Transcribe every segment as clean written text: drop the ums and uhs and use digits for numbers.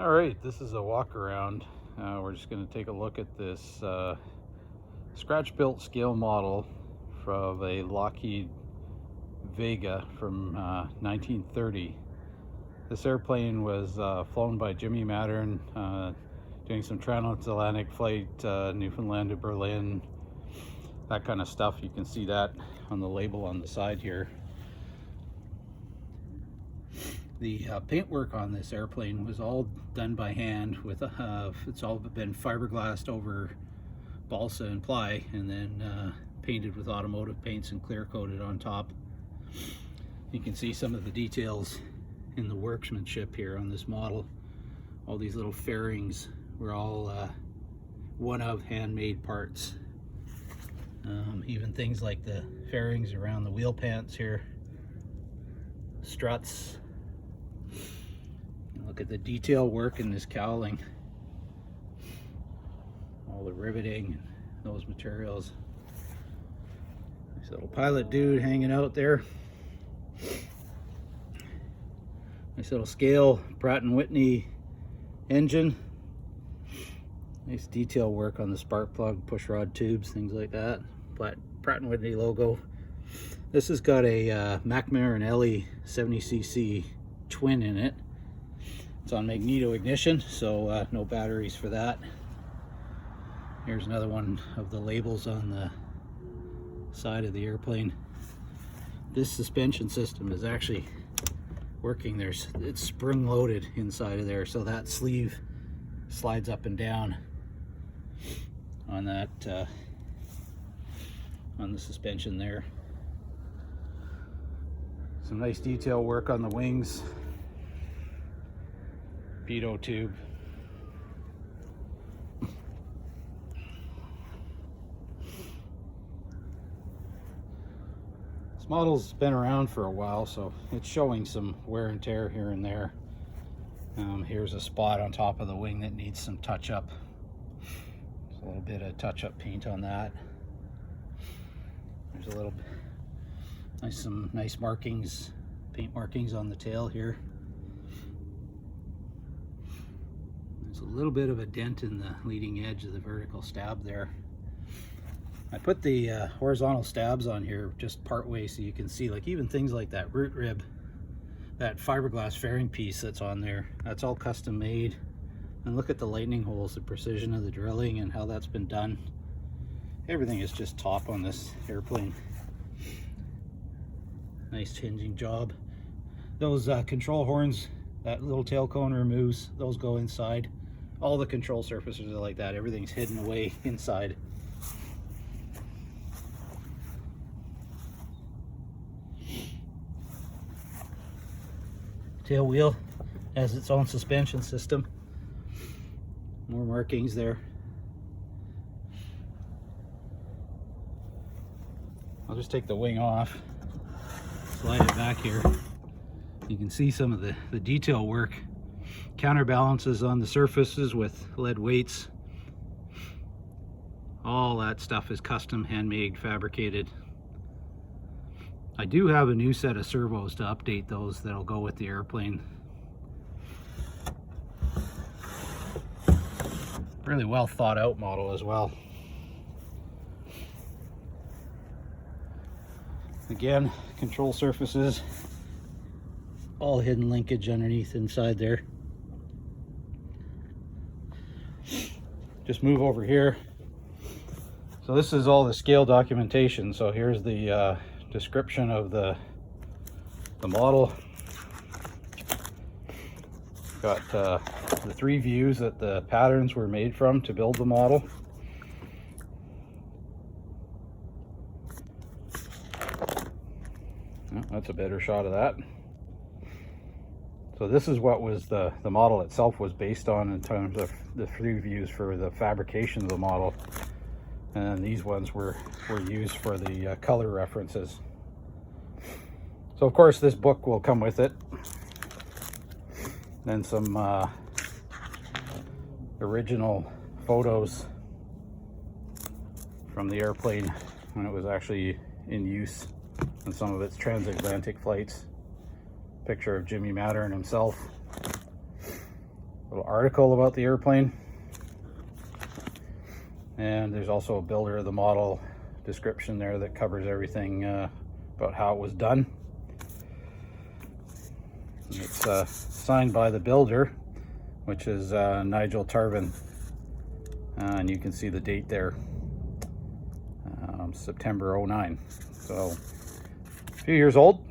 All right, this is a walk around. We're just going to take a look at this scratch-built scale model from a Lockheed Vega from 1930. This airplane was flown by Jimmy Mattern, doing some transatlantic flight, Newfoundland to Berlin, that kind of stuff. You can see that on the label on the side here. The paintwork on this airplane was all done by hand with it's all been fiberglassed over balsa and ply, and then painted with automotive paints and clear coated on top. You can see some of the details in the workmanship here on this model. All these little fairings were all one of handmade parts. Even things like the fairings around the wheel pants here, struts. Look at the detail work in this cowling, all the riveting, those materials. Nice little pilot dude hanging out there. Nice little scale Pratt & Whitney engine. Nice detail work on the spark plug, push rod tubes, things like that. Pratt & Whitney logo. This has got a McMarrin 70cc twin in it. It's on magneto ignition, so no batteries for that. Here's another one of the labels on the side of the airplane. This suspension system is actually working. It's spring loaded inside of there, so that sleeve slides up and down on that on the suspension there. Some nice detail work on the wings. Pitot tube. This model's been around for a while, so it's showing some wear and tear here and there. Here's a spot on top of the wing that needs some touch-up. There's a little bit of touch-up paint on that. There's a little some nice markings, paint markings on the tail here. There's a little bit of a dent in the leading edge of the vertical stab there. I put the horizontal stabs on here just part way so you can see, like, even things like that root rib, that fiberglass fairing piece that's on there, that's all custom made. And look at the lightning holes, the precision of the drilling and how that's been done. Everything is just top on this airplane. Nice hinging job. Those control horns, that little tail cone removes, those go inside. All the control surfaces are like that. Everything's hidden away inside. Tail wheel has its own suspension system. More markings there. I'll just take the wing off, slide it back here. You can see some of the detail work. Counterbalances on the surfaces with lead weights. All that stuff is custom, handmade, fabricated. I do have a new set of servos to update those that'll go with the airplane. Really well thought out model as well. Again, control surfaces, all hidden linkage underneath inside there. Just move over here. So this is all the scale documentation. So here's the description of the model. Got the 3 views that the patterns were made from to build the model. Oh, that's a better shot of that. So this is what was the model itself was based on in terms of the 3 views for the fabrication of the model. And these ones were used for the color references. So of course this book will come with it. Then some original photos from the airplane when it was actually in use on some of its transatlantic flights. Picture of Jimmy Mattern himself. little article about the airplane. And there's also a builder of the model description there that covers everything about how it was done. It's signed by the builder, which is Nigel Tarvin, and you can see the date there, September 09. So a few years old,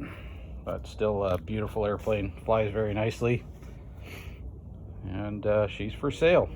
but still a beautiful airplane, flies very nicely, and she's for sale.